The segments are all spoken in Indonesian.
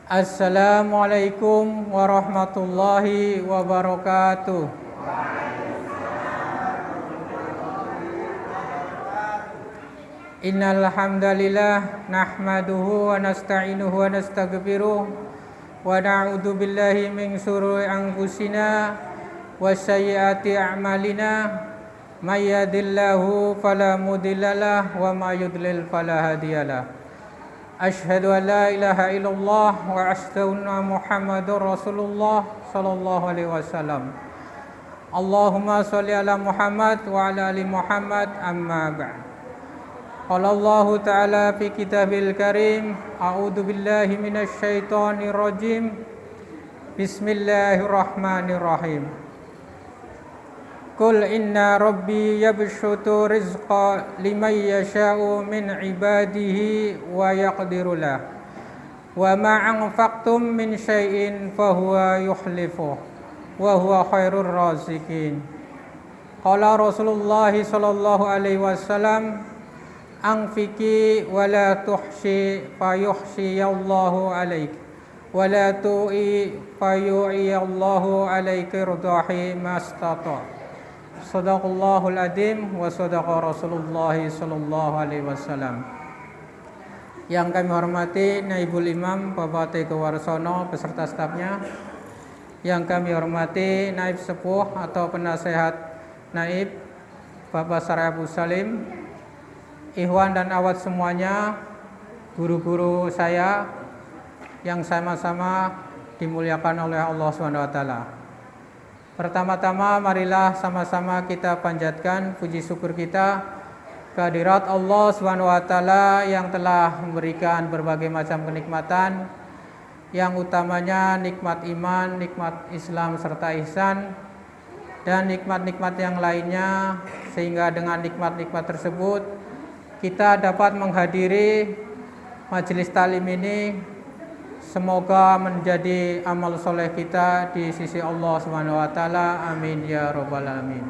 Assalamualaikum warahmatullahi wabarakatuh. Innal hamdalillah nahmaduhu wa nasta'inuhu wa nastaghfiruh wa na'udzu billahi min shururi anfusina wa sayyiati a'malina. May yahdihillahu fala mudhillalah wa may yudlil fala hadiyalah. Asyhadu an la ilaha illallah wa asyhadu anna Muhammadar Rasulullah sallallahu alaihi wasallam. Allahumma shalli ala Muhammad wa ala ali Muhammad, amma ba'd. Qala Allah ta'ala fi kitabil karim, a'udzu billahi minasy syaithanir rajim. Bismillahirrahmanirrahim. Qul inna rabbi yabsutu rizqa liman yasha'u min ibadihi wa yaqdiru lah. Wa ma anfaqtum min syai'in fahuwa yukhlifuh wa huwa khairur raziqin. Qala Rasulullah sallallahu alaihi wasallam, anfiki wa la tuhshi fayuhshiyallahu alaik wa la tu'i fayu'iyallahu alaika ridahi mastata'. Shadaqallahul adzim wa shadaqa Rasulullah sallallahu alaihi wasallam. Yang kami hormati Naibul Imam Bapak Teguh Warsono beserta stafnya. Yang kami hormati Naib Sepuh atau penasehat Naib Bapak Syarif Abu Salim, ikhwan dan akhwat semuanya, guru-guru saya yang sama-sama dimuliakan oleh Allah Subhanahu wa taala. Pertama-tama marilah sama-sama kita panjatkan puji syukur kita kehadirat Allah Subhanahu wa taala yang telah memberikan berbagai macam kenikmatan, yang utamanya nikmat iman, nikmat Islam serta ihsan, dan nikmat-nikmat yang lainnya, sehingga dengan nikmat-nikmat tersebut kita dapat menghadiri majelis talim ini. Semoga menjadi amal soleh kita di sisi Allah Subhanahu wa taala. Amin ya rabbal alamin.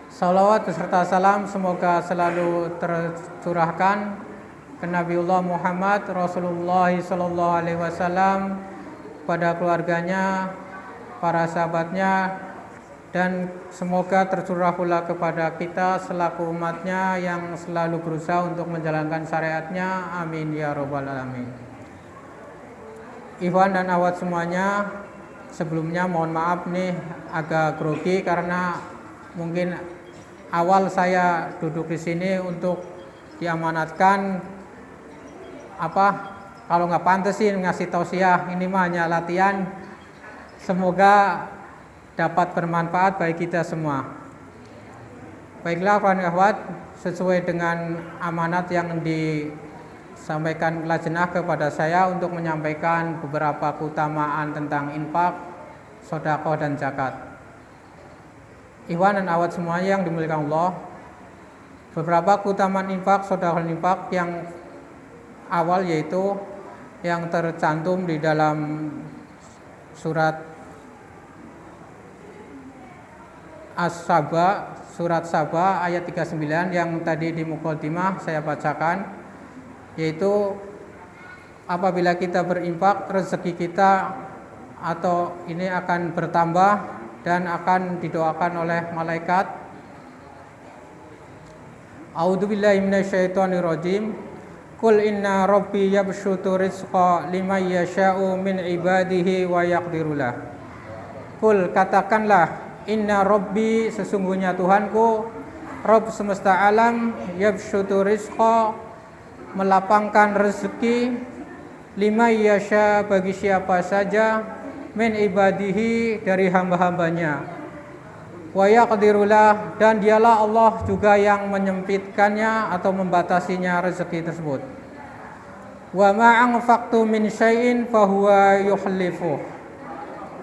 Salawat beserta salam semoga selalu tercurahkan ke Nabiullah Muhammad Rasulullah sallallahu alaihi wasallam, pada keluarganya, para sahabatnya, dan semoga tercurah pula kepada kita selaku umatnya yang selalu berusaha untuk menjalankan syariatnya. Amin ya rabbal alamin. Ikhwan dan akhwat semuanya, sebelumnya mohon maaf nih agak grogi karena mungkin awal saya duduk di sini untuk diamanatkan kalau nggak pantesin ngasih tausiah, ini mah hanya latihan. Semoga dapat bermanfaat bagi kita semua. Baiklah kawan akhwat, sesuai dengan amanat yang disampaikan lajnah kepada saya untuk menyampaikan beberapa keutamaan tentang infak, sedekah dan zakat. Ikhwan dan akhwat semuanya yang dimuliakan Allah, beberapa keutamaan infak, sedekah dan infak yang awal yaitu yang tercantum di dalam surat As-Saba, surat Saba ayat 39 yang tadi di muqaddimah saya bacakan, yaitu apabila kita berinfak, rezeki kita atau ini akan bertambah dan akan didoakan oleh malaikat. A'udzubillahi minasyaitonirrajim. Qul inna rabbi yabsutu rizqa liman yasha'u min ibadihi wa yaqdiru lah. Qul, katakanlah, inna rabbi, sesungguhnya Tuhanku, Rabb semesta alam, yabsutu rizqa, melapangkan rezeki, lima yasha, bagi siapa saja, min ibadihi, dari hamba-hambanya, wa yaqdirulah, dan dialah Allah juga yang menyempitkannya atau membatasinya rezeki tersebut. Wa ma anfaqtu min syai'in fahuwa yukhlifuh,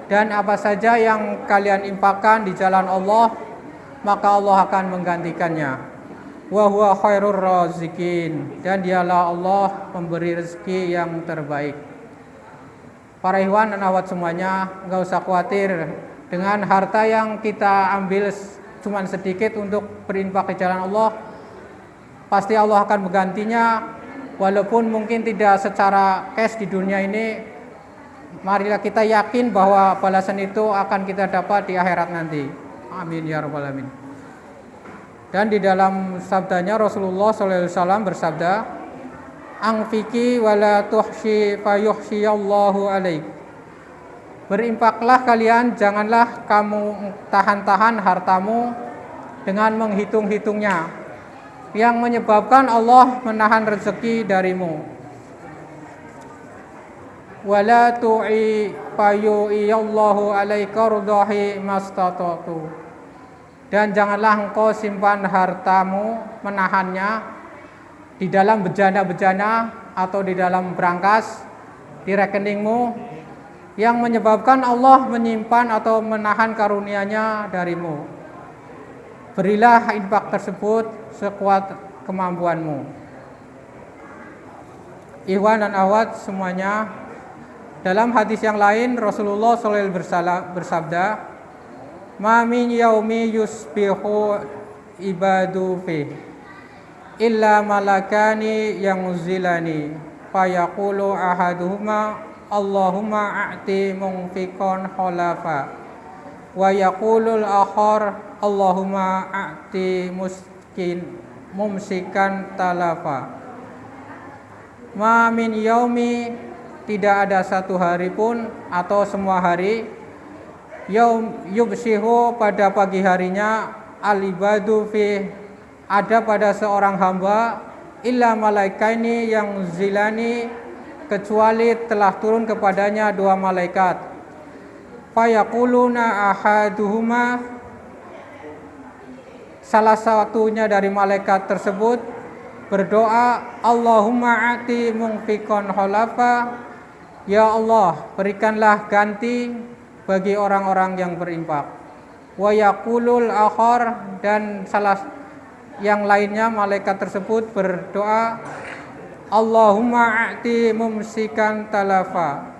dan apa saja yang kalian infakkan di jalan Allah, maka Allah akan menggantikannya. Wa huwa khairur raziqin, dan dialah Allah pemberi rezeki yang terbaik. Para ikhwan dan akhwat semuanya, enggak usah khawatir dengan harta yang kita ambil cuman sedikit untuk berinfak di jalan Allah. pasti Allah akan menggantinya, walaupun mungkin tidak secara cash di dunia ini. Marilah kita yakin bahwa balasan itu akan kita dapat di akhirat nanti. Amin ya rabbal alamin. Dan di dalam sabdanya Rasulullah SAW bersabda, "Anfiki wala tuhshi fayuhshiyallahu alaik." Berinfaklah kalian, janganlah kamu tahan-tahan hartamu dengan menghitung-hitungnya, yang menyebabkan Allah menahan rezeki darimu. Wala tu'i fayu'iyallahu alaika rudahi mastatatu. Dan janganlah engkau simpan hartamu, menahannya di dalam bejana-bejana atau di dalam brankas di rekeningmu, yang menyebabkan Allah menyimpan atau menahan karunia-Nya darimu. Berilah infak tersebut sekuat kemampuanmu. Ikhwan dan akhwat semuanya, dalam hadis yang lain Rasulullah SAW bersabda, "Ma min yaumi yusbihu ibadu fi illa malakani yanzilani fayaqulu ahaduhuma Allahumma a'ti munfiqan khalafa wa yaqulul akhar Allahumma a'ti mumsikan talafa." Ma min yaumi, tidak ada satu hari pun atau semua hari, yaum yubsihu, pada pagi harinya, al-ibadu fi, ada pada seorang hamba, illa malaikaini yang zilani, kecuali telah turun kepadanya dua malaikat. Fayaquluna ahaduhuma, salah satunya dari malaikat tersebut berdoa, Allahumma ati munfiqan khalafa, ya Allah, berikanlah ganti bagi orang-orang yang berinfak. Wa yaqulul akhar, dan salah yang lainnya malaikat tersebut berdoa, Allahumma a'ti mumsikan talafa,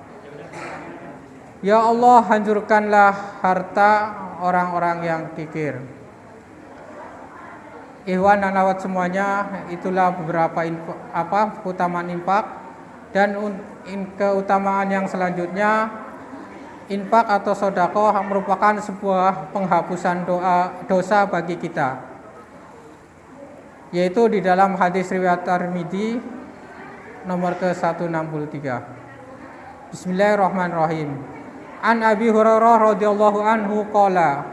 ya Allah, hancurkanlah harta orang-orang yang kikir. Ikhwan dan akhwat semuanya, itulah beberapa keutamaan infak. Dan keutamaan yang selanjutnya, infak atau sedekah merupakan sebuah penghapusan dosa bagi kita, yaitu di dalam hadis riwayat Tirmidzi nomor ke-163. Bismillahirrahmanirrahim. An Abi Hurairah radhiyallahu anhu qala,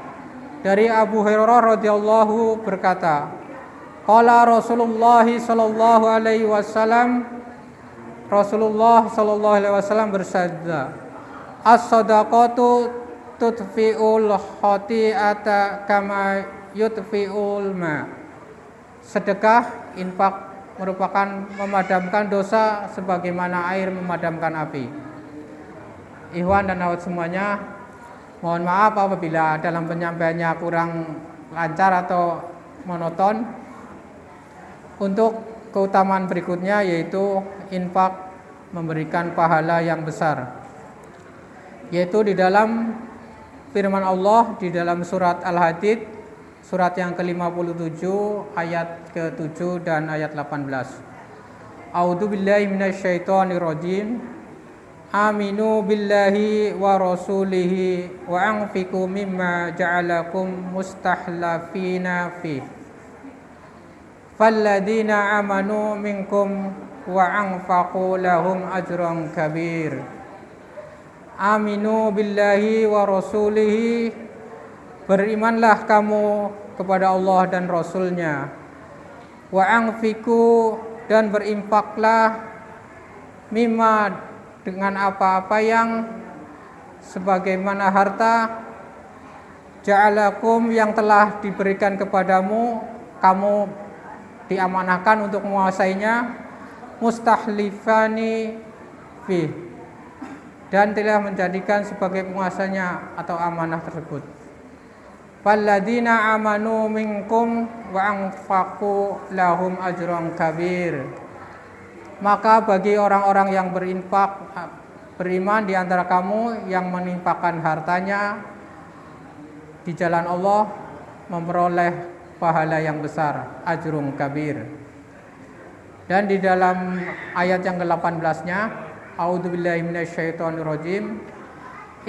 dari Abu Hurairah radhiyallahu berkata, qala Rasulullah sallallahu alaihi wasallam, Rasulullah sallallahu alaihi wasallam bersabda, as-shadaqatu tudfi'ul khati'ata kama yudfi'ul ma. Sedekah, infak, merupakan memadamkan dosa sebagaimana air memadamkan api. Ikhwan dan akhwat semuanya, mohon maaf apabila dalam penyampaiannya kurang lancar atau monoton. Untuk keutamaan berikutnya, yaitu infak memberikan pahala yang besar, yaitu di dalam firman Allah di dalam surat Al-Hadid, surat yang ke-57 ayat ke-7 dan ayat 18. A'udzu billahi minasyaitonir rajim. Aminu billahi wa rasulihi wa anfiqu mimma ja'alakum mustahlafina fi. Falladzina amanu minkum wa anfaqu lahum ajran kabir. Aminu billahi wa rasulihi, berimanlah kamu kepada Allah dan Rasulnya. Wa anfiqu, dan berinfaklah, mimma, dengan apa-apa yang sebagaimana harta, ja'alakum, yang telah diberikan kepadamu, kamu diamanahkan untuk menguasainya, mustahlifani fi, dan telah menjadikan sebagai penguasanya atau amanah tersebut. Falladzina amanu minkum wa anfaqu lahum ajran kabir. Maka bagi orang-orang yang beriman di antara kamu, yang menginfakkan hartanya di jalan Allah, memperoleh pahala yang besar, ajrun kabir. Dan di dalam ayat yang ke-18-nya, A'udzubillahi minasyaitonirrajim.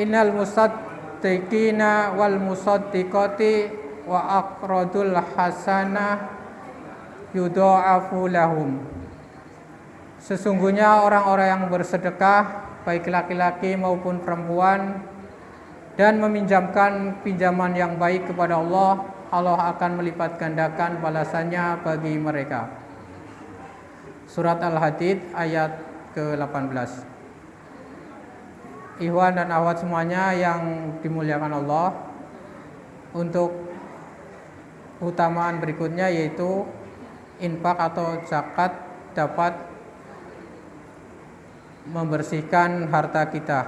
Innal musaddiqina wal musaddiqati wa aqradul hasanah yudha'afu lahum. Sesungguhnya orang-orang yang bersedekah, baik laki-laki maupun perempuan, dan meminjamkan pinjaman yang baik kepada Allah, Allah akan melipat gandakan balasannya bagi mereka. Surat Al-Hadid ayat ke-18. Ikhwan dan akhwat semuanya yang dimuliakan Allah, untuk utamaan berikutnya yaitu infak atau zakat dapat membersihkan harta kita.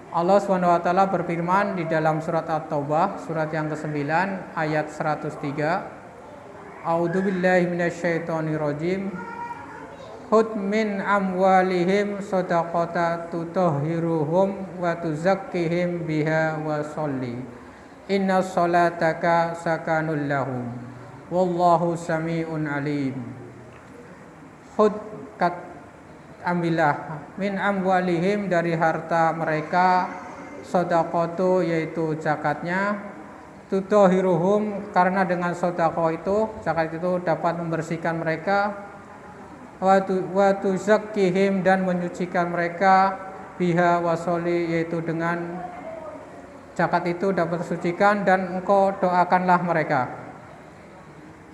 Allah SWT berfirman di dalam surat At-Taubah, surat yang ke-9 ayat 103. A'udzubillahi minasyaitonirrajim. Khudh min amwalihim shadaqata tutahhiruhum wa tuzakkihim biha wa sholli. Inna sholataka sakanul lahum. Wallahu sami'un alim. Khudh, ambillah, min amwalihim, dari harta mereka, shadaqatu, yaitu zakatnya, tutahhiruhum, karena dengan sedekah itu, zakat itu dapat membersihkan mereka, wa tuzakkihim, dan menyucikan mereka, biha wasoli, yaitu dengan zakat itu dapat sucikan dan engkau doakanlah mereka.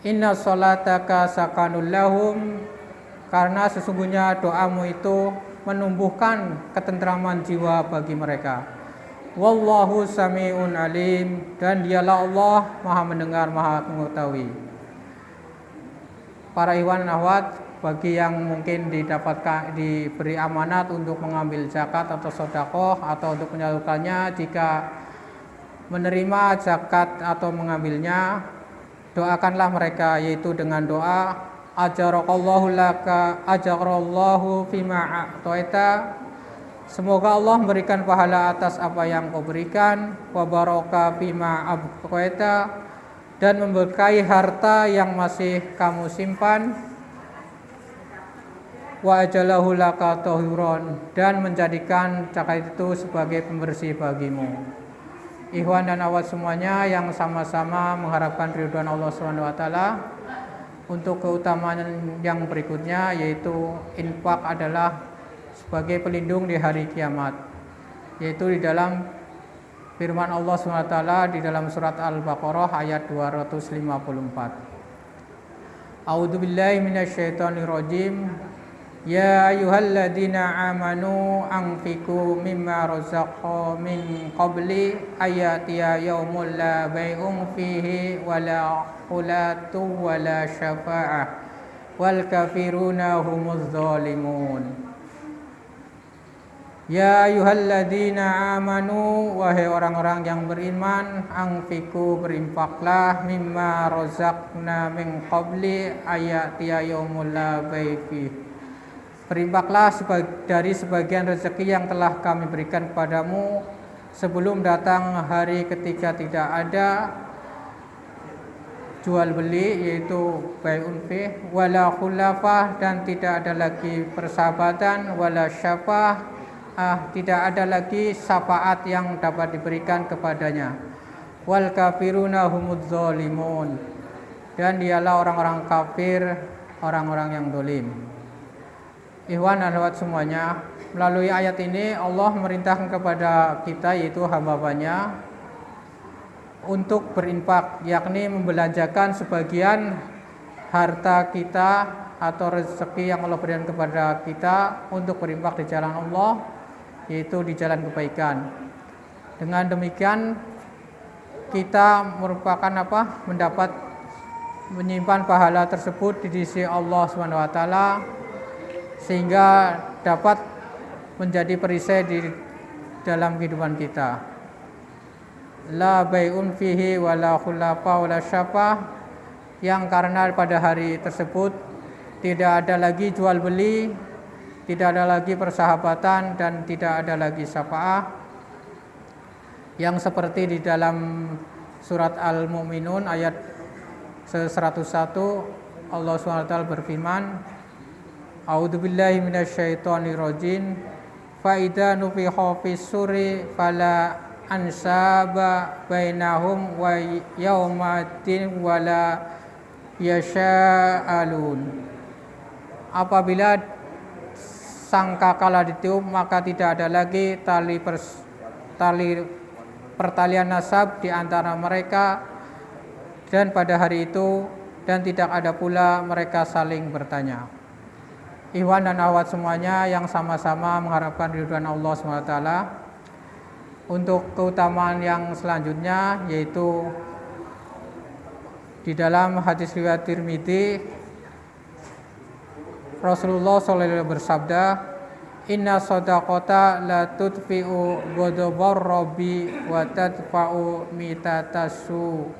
Inna sholataka sakanul lahum, karena sesungguhnya doamu itu menumbuhkan ketentraman jiwa bagi mereka. Wallahu sami'un alim, dan dialah Allah maha mendengar, maha mengetahui. Para ikhwan dan akhwat, bagi yang mungkin diberi amanat untuk mengambil zakat atau sedekah atau untuk menyalurkannya, jika menerima zakat atau mengambilnya, doakanlah mereka, yaitu dengan doa ajarallahu laka ajarallahu fima a'taita, semoga Allah memberikan pahala atas apa yang kau berikan, wa baraka fima abqaita, dan memberkahi harta yang masih kamu simpan, wa ajalahu laka tahiron, dan menjadikan zakat itu sebagai pembersih bagimu. Ikhwan dan akhwat semuanya yang sama-sama mengharapkan ridwan Allah SWT, untuk keutamaan yang berikutnya yaitu infak adalah sebagai pelindung di hari kiamat, yaitu di dalam firman Allah SWT di dalam surat Al-Baqarah ayat 254. A'udzubillahi minasyaitonirrajim. Ya ayyuhalladzina amanu anfiqu mimma razaqakum min qabli ayatiya yaumul la bai'un fihi wala khulatu wala syafa'ah wal kafiruna humuz zalimun. Ya ayyuhalladzina amanu, wahai orang-orang yang beriman, anfiqu, berinfaklah, mimma razaqna min qabli ayatiya yaumul la bai'un, berinfaklah dari sebagian rezeki yang telah kami berikan kepadamu sebelum datang hari ketika tidak ada jual beli, yaitu bai'un fi, wala khulafah, dan tidak ada lagi persahabatan, wala syafa'ah, tidak ada lagi syafaat yang dapat diberikan kepadanya, wal kafiruna humudz zalimun, dan dialah orang-orang kafir, orang-orang yang zalim. Ikhwan dan akhwat semuanya, melalui ayat ini Allah memerintahkan kepada kita, yaitu hamba-hambanya, untuk berinfak, yakni membelanjakan sebagian harta kita atau rezeki yang Allah berikan kepada kita untuk berinfak di jalan Allah, yaitu di jalan kebaikan. Dengan demikian kita merupakan mendapat menyimpan pahala tersebut di sisi Allah SWT, sehingga dapat menjadi perisai di dalam kehidupan kita. La bai'un fihi wala khulafa wala syafa'ah, yang karena pada hari tersebut tidak ada lagi jual beli, tidak ada lagi persahabatan, dan tidak ada lagi syafa'ah, yang seperti di dalam surat Al-Mu'minun ayat 101, Allah SWT berfirman, A'udzubillahi minasyaitonirrajim. Fa idza nufikha fis suri fala ansaba bainahum wa yaumadin wala yasha'alun. Apabila sangkakala ditiup, maka tidak ada lagi tali pertalian nasab di antara mereka dan pada hari itu, dan tidak ada pula mereka saling bertanya. Ikhwan dan akhwat semuanya yang sama-sama mengharapkan ridwan Allah SWT. Untuk keutamaan yang selanjutnya, yaitu di dalam hadis riwayat Tirmidzi, Rasulullah SAW bersabda, Inna shadaqata la tudfi'u ghadabar rabbi wa tadfa'u mitatasu.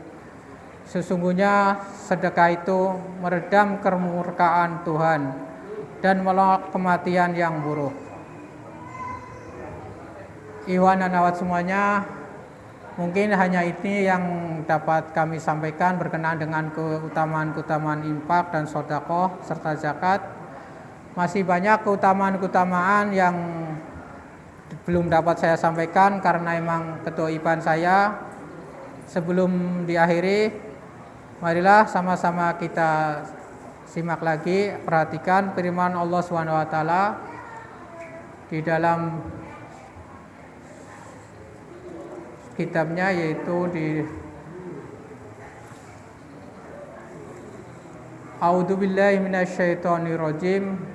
Sesungguhnya sedekah itu meredam kemurkaan Tuhan dan menolak kematian yang buruk. Ikhwan dan akhwat semuanya, mungkin hanya ini yang dapat kami sampaikan berkenaan dengan keutamaan-keutamaan infak dan sedekah serta zakat. Masih banyak keutamaan-keutamaan yang belum dapat saya sampaikan karena emang kedoiban saya. Sebelum diakhiri, marilah sama-sama kita simak lagi, perhatikan firman Allah SWT di dalam kitabnya, yaitu di A'udzubillahi minasyaitonirrajim.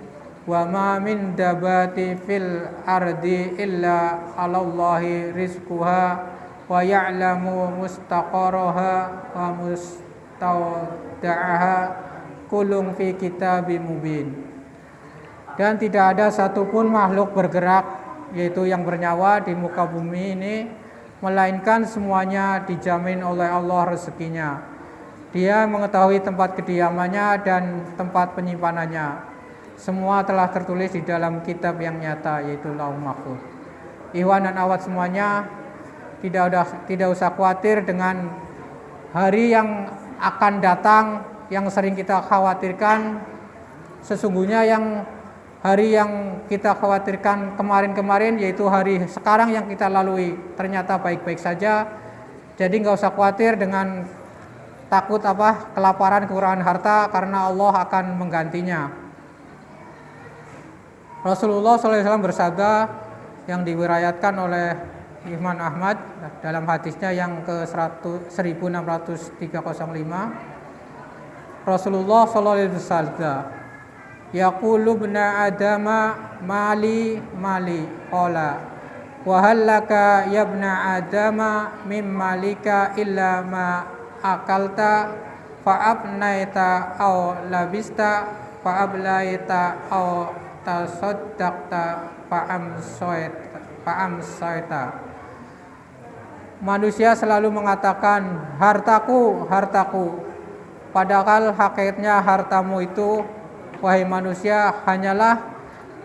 Wa ma min dabati fil ardi illa 'alallahi rizquha wa ya'lamu mustaqarraha wa mustawda'aha kullun fi kitabim mubin. Dan tidak ada satupun makhluk bergerak, yaitu yang bernyawa di muka bumi ini, melainkan semuanya dijamin oleh Allah rezekinya. Dia mengetahui tempat kediamannya dan tempat penyimpanannya. Semua telah tertulis di dalam kitab yang nyata, yaitu Lauhul Mahfuz. Ikhwan dan akhwat semuanya, tidak usah khawatir dengan hari yang akan datang yang sering kita khawatirkan. Sesungguhnya hari yang kita khawatirkan kemarin-kemarin, yaitu hari sekarang yang kita lalui, ternyata baik-baik saja. Jadi nggak usah khawatir dengan takut kelaparan, kekurangan harta, karena Allah akan menggantinya. Rasulullah SAW bersabda yang diriwayatkan oleh Imam Ahmad dalam hadisnya yang ke 16305, Rasulullah SAW bersabda, Yaqulu ibna adama mali mali qala wa hal laka ya ibna adama mim malika illa ma akalta fa abnaita aw labista fa ablaita aw tasaddaqta fa'amsaita. Manusia selalu mengatakan hartaku, hartaku. Padahal hakikatnya hartamu itu, wahai manusia, hanyalah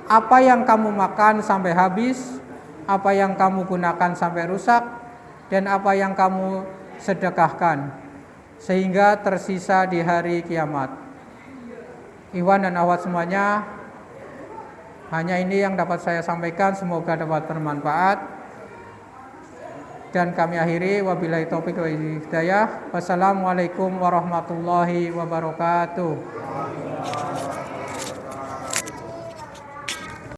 apa yang kamu makan sampai habis, apa yang kamu gunakan sampai rusak, dan apa yang kamu sedekahkan sehingga tersisa di hari kiamat. Ikhwan dan akhwat semuanya, hanya ini yang dapat saya sampaikan, semoga dapat bermanfaat. Dan kami akhiri, wabillahi taufiq wal hidayah. Wassalamualaikum warahmatullahi wabarakatuh.